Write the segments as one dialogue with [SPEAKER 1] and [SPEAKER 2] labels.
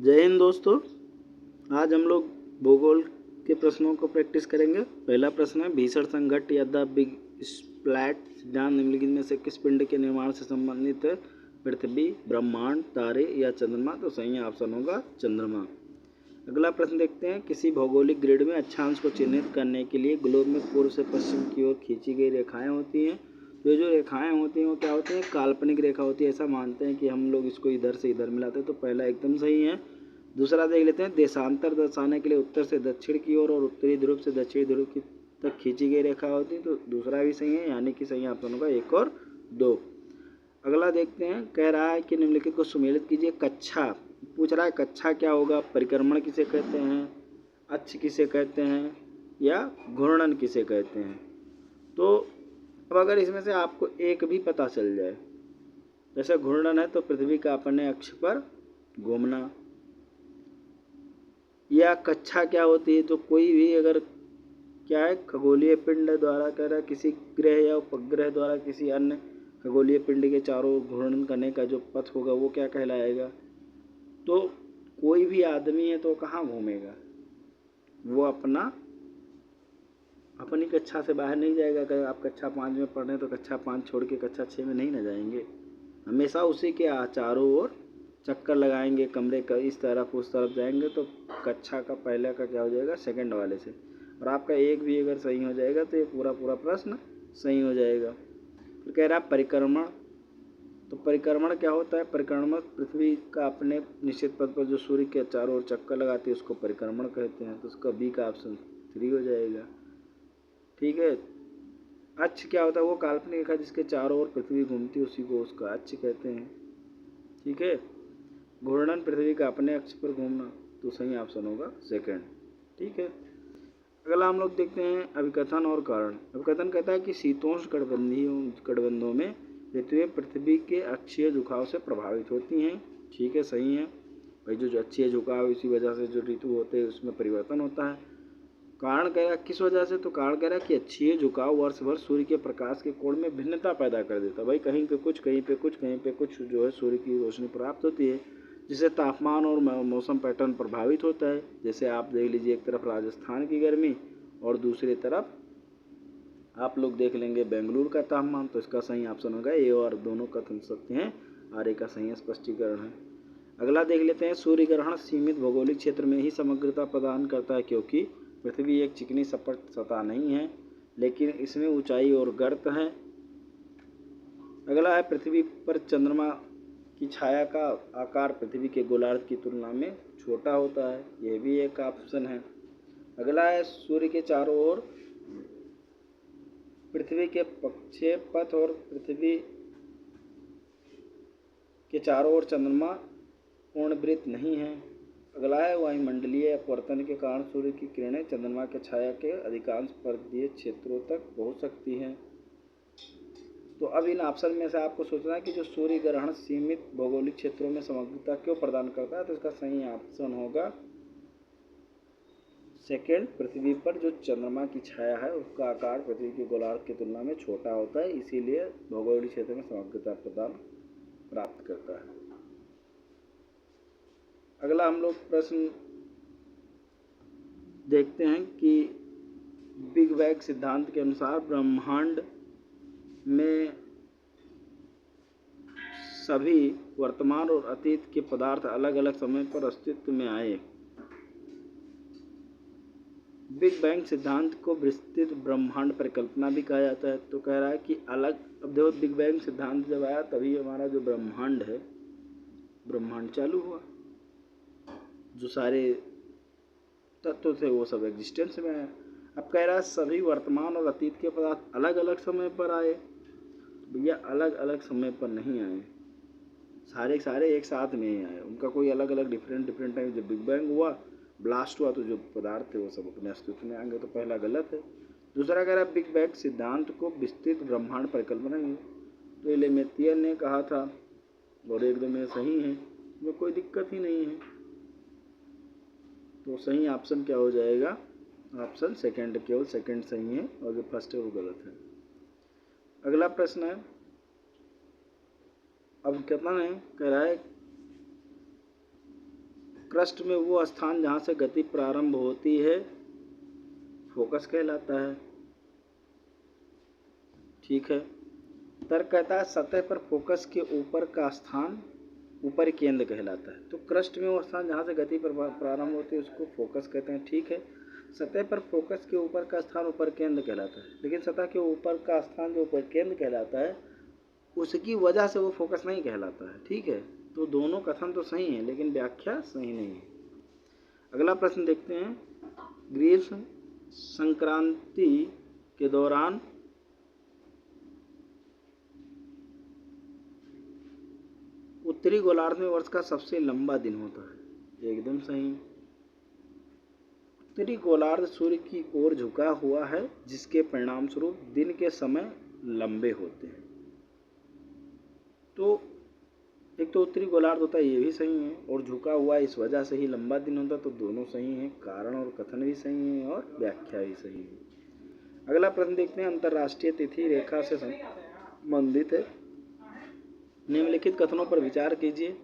[SPEAKER 1] जय हिंद दोस्तों। आज हम लोग भूगोल के प्रश्नों को प्रैक्टिस करेंगे। पहला प्रश्न है, भीषण संघट या द बिग स्प्लैट सिद्धांत निम्नलिखित में से किस पिंड के निर्माण से संबंधित है? पृथ्वी, ब्रह्मांड, तारे या चंद्रमा? तो सही ऑप्शन होगा चंद्रमा। अगला प्रश्न देखते हैं, किसी भौगोलिक ग्रिड में अक्षांश को चिन्हित करने के लिए ग्लोब में पूर्व से पश्चिम की ओर खींची गई रेखाएं होती हैं। तो जो रेखाएं होती हैं वो क्या होती हैं? काल्पनिक रेखा होती है। ऐसा मानते हैं कि हम लोग इसको इधर से इधर मिलाते हैं, तो पहला एकदम सही है। दूसरा देख लेते हैं, देशांतर दर्शाने के लिए उत्तर से दक्षिण की ओर और उत्तरी ध्रुव से दक्षिणी ध्रुव की तक खींची गई रेखा होती है। तो दूसरा भी सही है, यानी कि सही ऑप्शन होगा 1 और 2। अगला देखते हैं, कह रहा है कि निम्नलिखित को सुमेलित कीजिए। कक्षा पूछ रहा है, कक्षा क्या होगा? परिक्रमण किसे कहते हैं? अक्ष किसे कहते हैं? या घूर्णन किसे कहते हैं? तो अब अगर इसमें से आपको एक भी पता चल जाए, जैसे घूर्णन है तो पृथ्वी का अपने अक्ष पर घूमना, या कक्षा क्या होती है? तो कोई भी अगर क्या है, खगोलीय पिंड द्वारा कह रहा है किसी ग्रह या उपग्रह द्वारा किसी अन्य खगोलीय पिंड के चारों ओर घूर्णन करने का जो पथ होगा वो क्या कहलाएगा? तो कोई भी आदमी है तो कहाँ घूमेगा? वो अपनी कक्षा से बाहर नहीं जाएगा। अगर आप कक्षा 5 में पढ़ रहे हैं तो कक्षा 5 छोड़ के कक्षा 6 में नहीं ना जाएंगे, हमेशा उसी के चारों ओर चक्कर लगाएंगे, कमरे का इस तरफ उस तरफ जाएंगे। तो कक्षा का पहले का क्या हो जाएगा? सेकंड वाले से। और आपका एक भी अगर सही हो जाएगा तो ये पूरा प्रश्न सही हो जाएगा। फिर कह रहा है परिक्रमण। तो परिक्रमण क्या होता है? परिक्रमण पृथ्वी का अपने निश्चित पथ पर जो सूर्य के चारों ओर चक्कर लगाती है उसको परिक्रमण कहते हैं। तो उसका बी का ऑप्शन 3 हो जाएगा। ठीक है। अक्ष क्या होता है? वो काल्पनिक रेखा जिसके चारों ओर पृथ्वी घूमती है उसी को उसका अक्ष कहते हैं। ठीक है। घूर्णन पृथ्वी का अपने अक्ष पर घूमना, तो सही ऑप्शन होगा सेकंड। ठीक है। अगला हम लोग देखते हैं अभिकथन और कारण। अभिकथन कहता है कि शीतोष्ण कटिबंधों में ऋतुएं पृथ्वी के अक्षीय झुकाव से प्रभावित होती हैं। ठीक है, सही है भाई। जो अक्षीय झुकाव, इसी वजह से जो ऋतु होते हैं उसमें परिवर्तन होता है। कारण कह रहा है किस वजह से? तो कारण कह रहा है कि अक्षीय झुकाव वर्ष भर सूर्य के प्रकाश के कोण में भिन्नता पैदा कर देता है। भाई कहीं पे कुछ, कहीं पे कुछ, कहीं पे कुछ जो है सूर्य की रोशनी प्राप्त होती है, जिससे तापमान और मौसम पैटर्न प्रभावित होता है। जैसे आप देख लीजिए, एक तरफ राजस्थान की गर्मी और दूसरी तरफ आप लोग देख लेंगे बेंगलुरु का तापमान। तो इसका सही ऑप्शन होगा ए और दोनों कथन सत्य हैं और ए का सही स्पष्टीकरण है। अगला देख लेते हैं, सूर्य ग्रहण सीमित भौगोलिक क्षेत्र में ही समग्रता प्रदान करता है क्योंकि पृथ्वी एक चिकनी सतह नहीं है, लेकिन इसमें ऊंचाई और गर्त है। अगला है, पृथ्वी पर चंद्रमा की छाया का आकार पृथ्वी के गोलार्ध की तुलना में छोटा होता है। यह भी एक ऑप्शन है। अगला है, सूर्य के चारों ओर पृथ्वी के प्रक्षेपपथ और पृथ्वी के चारों ओर चंद्रमा पूर्णवृत्त नहीं है। अगला है, वायुमंडलीय अपवर्तन के कारण सूर्य की किरणें चंद्रमा के छाया के अधिकांश पर्वतीय क्षेत्रों तक पहुंच सकती हैं। तो अब इन ऑप्शन में से आपको सोचना है कि जो सूर्य ग्रहण सीमित भौगोलिक क्षेत्रों में समग्रता क्यों प्रदान करता है? तो इसका सही ऑप्शन होगा सेकेंड। पृथ्वी पर जो चंद्रमा की छाया है उसका आकार पृथ्वी के गोलार्ध की तुलना में छोटा होता है, इसीलिए भौगोलिक क्षेत्र में समग्रता प्रदान प्राप्त करता है। अगला हम लोग प्रश्न देखते हैं कि बिग बैंग सिद्धांत के अनुसार ब्रह्मांड में सभी वर्तमान और अतीत के पदार्थ अलग अलग समय पर अस्तित्व में आए। बिग बैंग सिद्धांत को विस्तृत ब्रह्मांड परिकल्पना भी कहा जाता है। तो कह रहा है कि अलग, अब देखो बिग बैंग सिद्धांत जब आया तभी हमारा जो ब्रह्मांड है, ब्रह्मांड चालू हुआ। जो सारे तत्व थे वो सब एग्जिस्टेंस में आए। अब कह रहा है सभी वर्तमान और अतीत के पदार्थ अलग अलग समय पर आए। भैया अलग अलग समय पर नहीं आए, सारे एक साथ में ही आए। उनका कोई अलग अलग डिफरेंट टाइम। जब बिग बैंग हुआ, ब्लास्ट हुआ, तो जो पदार्थ थे वो सब अपने अस्तित्व में आएंगे। तो पहला गलत है। दूसरा कह रहा है बिग बैंग सिद्धांत को विस्तृत ब्रह्मांड परिकल्पना है, तो एलेमेथियर ने कहा था और एकदम ये सही है, इसमें कोई दिक्कत ही नहीं है। तो सही ऑप्शन क्या हो जाएगा? ऑप्शन सेकंड, केवल सेकंड सही है और जो फर्स्ट है वो गलत है। अगला प्रश्न है, अब कितना है? कह रहा है क्रस्ट में वो स्थान जहाँ से गति प्रारंभ होती है फोकस कहलाता है। ठीक है। तर्क कहता है सतह पर फोकस के ऊपर का स्थान ऊपरी केंद्र कहलाता है। तो क्रस्ट में वो स्थान जहाँ से गति प्रारंभ होती है उसको फोकस कहते हैं। ठीक है। सतह पर फोकस के ऊपर का स्थान ऊपर केंद्र कहलाता है, लेकिन सतह के ऊपर का स्थान जो ऊपर केंद्र कहलाता है उसकी वजह से वो फोकस नहीं कहलाता है। ठीक है। तो दोनों कथन तो सही हैं लेकिन व्याख्या सही नहीं है। अगला प्रश्न देखते हैं। ग्रीष्म संक्रांति के दौरान उत्तरी गोलार्ध में वर्ष का सबसे लंबा दिन होता है। एकदम सही। उत्तरी गोलार्ध सूर्य की ओर झुका हुआ है जिसके परिणाम स्वरूप दिन के समय लंबे होते हैं। तो एक तो उत्तरी गोलार्ध होता है ये भी सही है, और झुका हुआ इस वजह से ही लंबा दिन होता है, तो दोनों सही हैं। कारण और कथन भी सही है और व्याख्या भी सही है। अगला प्रश्न देखते हैं। अंतर्राष्ट्रीय तिथि रेखा से संबंधित है। निम्नलिखित कथनों पर विचार कीजिए।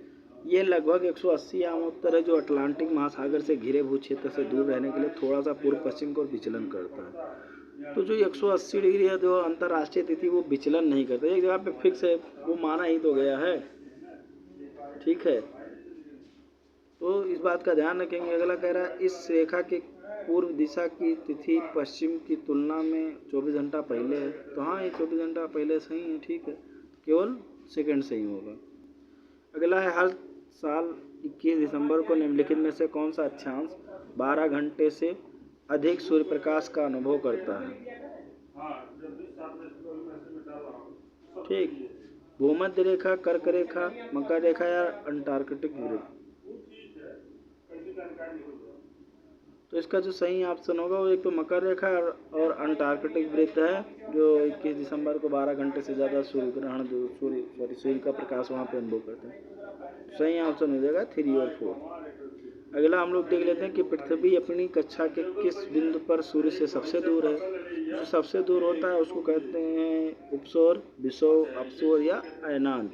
[SPEAKER 1] ये लगभग 180 आमोत्तर है जो अटलांटिक महासागर से घिरे भू क्षेत्र से दूर रहने के लिए थोड़ा सा पूर्व पश्चिम को विचलन करता है। तो जो 180 डिग्री है जो अंतर्राष्ट्रीय तिथि वो विचलन नहीं करता, एक जगह पे फिक्स है, वो माना ही तो गया है। ठीक है। तो इस बात का ध्यान रखेंगे। अगला कह रहा है इस रेखा के पूर्व दिशा की तिथि पश्चिम की तुलना में 24 घंटा पहले है। तो हाँ, ये 24 घंटा पहले सही है। ठीक है। केवल सेकंड सही होगा। अगला है हर साल 21 दिसंबर को निम्नलिखित में से कौन सा अक्षांश 12 घंटे से अधिक सूर्य प्रकाश का अनुभव करता है। ठीक। भूमध्य रेखा, कर्क रेखा, मकर रेखा या अंटार्कटिक वृत्त। तो इसका जो सही ऑप्शन होगा वो एक तो मकर रेखा और अंटार्कटिक वृत्त है, जो 21 दिसंबर को 12 घंटे से ज़्यादा सूर्य ग्रहण जो सूर्य का प्रकाश वहाँ पे अनुभव करते हैं। सही ऑप्शन हो जाएगा 3 और 4। अगला हम लोग देख लेते हैं कि पृथ्वी अपनी कक्षा के किस बिंदु पर सूर्य से सबसे दूर है। जो सबसे दूर होता है उसको कहते हैं उपसौर, विषुव, अपसौर या अयनांत।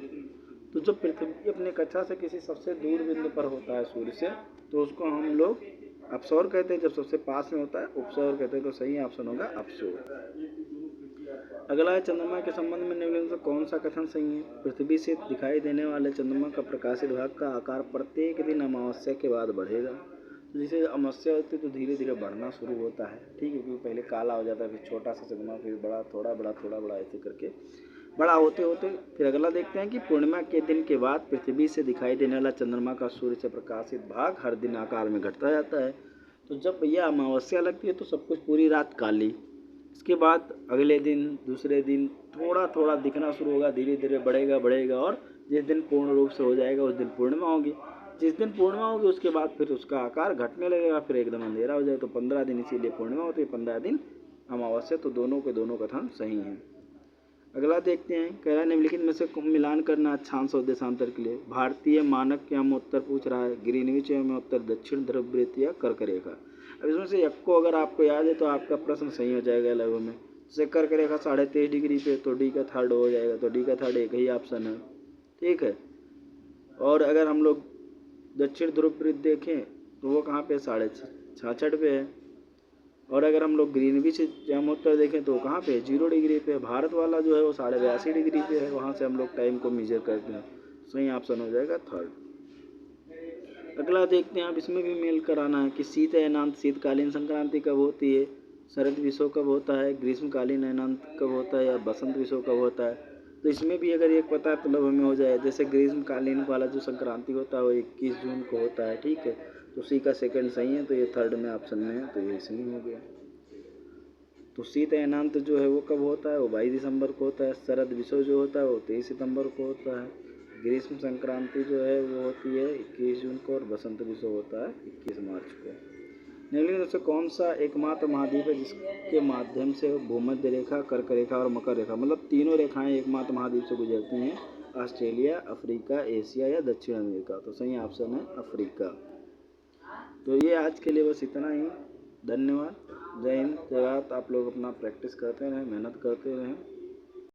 [SPEAKER 1] तो जब पृथ्वी अपने कक्षा से किसी सबसे दूर बिंदु पर होता है सूर्य से तो उसको हम लोग अपसौर कहते हैं। जब सबसे पास में होता है उपसौर कहते हैं। तो सही ऑप्शन होगा अपसौर। अगला है चंद्रमा के संबंध में निम्नलिखित में कौन सा कथन सही है। पृथ्वी से दिखाई देने वाले चंद्रमा का प्रकाशित भाग का आकार प्रत्येक दिन अमावस्या के बाद बढ़ेगा। तो जैसे अमावस्या होती है तो धीरे धीरे बढ़ना शुरू होता है। ठीक है। क्योंकि पहले काला हो जाता है, फिर छोटा सा चंद्रमा, फिर बड़ा, थोड़ा बड़ा, थोड़ा बड़ा, ऐसे करके बड़ा होते होते फिर अगला देखते हैं कि पूर्णिमा के दिन के बाद पृथ्वी से दिखाई देने वाला चंद्रमा का सूर्य से प्रकाशित भाग हर दिन आकार में घटता जाता है। तो जब भैया अमावस्या लगती है तो सब कुछ पूरी रात काली, इसके बाद अगले दिन, दूसरे दिन थोड़ा थोड़ा दिखना शुरू होगा, धीरे धीरे बढ़ेगा बढ़ेगा, और जिस दिन पूर्ण रूप से हो जाएगा उस दिन पूर्णिमा होगी। जिस दिन पूर्णिमा होगी उसके बाद फिर उसका आकार घटने लगेगा, फिर एकदम अंधेरा हो जाएगा। तो 15 दिन इसीलिए पूर्णिमा होती है, 15 दिन अमावस्या। तो दोनों के दोनों कथन सही हैं। अगला देखते हैं। कह रहा है निम्नलिखित में से मिलान करना अक्षांश और देशांतर के लिए। भारतीय मानक या उत्तर पूछ रहा है, ग्रीनविच या उत्तर, दक्षिण ध्रुव वृत्त या कर्क रेखा। अब इसमें से एक को अगर आपको याद है तो आपका प्रश्न सही हो जाएगा लगभग में। जैसे कर्क रेखा 23.5 डिग्री पे, तो डी का थर्ड हो जाएगा। तो डी का थर्ड एक ही ऑप्शन है। ठीक है। और अगर हम लोग दक्षिण ध्रुव वृत्त देखें तो वो कहाँ पे 66.5 पे है। और अगर हम लोग ग्रीनविच उत्तर देखें तो कहाँ पे 0 डिग्री पे। भारत वाला जो है वो 82.5 डिग्री पे है, वहाँ से हम लोग टाइम को मेजर करते हैं। सही ऑप्शन हो जाएगा थर्ड। अगला देखते हैं। अब इसमें भी मेल कराना है कि शीत अयनांत शीतकालीन संक्रांति कब होती है, शरद विषुव कब होता है, ग्रीष्मकालीन अयनांत कब होता है, या बसंत विषुव कब होता है। तो इसमें भी अगर एक पता है तो लगभग में हो जाए। जैसे ग्रीष्मकालीन वाला जो संक्रांति होता है वो 21 जून को होता है। ठीक है। तो सी का सेकंड सही है, तो ये थर्ड में ऑप्शन में है, तो ये सही हो गया। तो शीत अयनांत जो है वो कब होता है, वो 22 दिसंबर को होता है। शरद विषुव जो होता है वो 23 सितंबर को होता है। ग्रीष्म संक्रांति जो है वो होती है 21 जून को, और बसंत विषुव होता है 21 मार्च को। निम्नलिखित में से कौन सा एकमात्र महाद्वीप है जिसके माध्यम से भूमध्य रेखा, कर्क रेखा और मकर रेखा, मतलब तीनों रेखाएं एकमात्र महाद्वीप से गुजरती हैं। ऑस्ट्रेलिया, अफ्रीका, एशिया या दक्षिण अमेरिका। तो सही ऑप्शन है अफ्रीका। तो ये आज के लिए बस इतना ही। धन्यवाद। जय हिंद, जय भारत। आप लोग अपना प्रैक्टिस करते रहें, मेहनत करते रहें।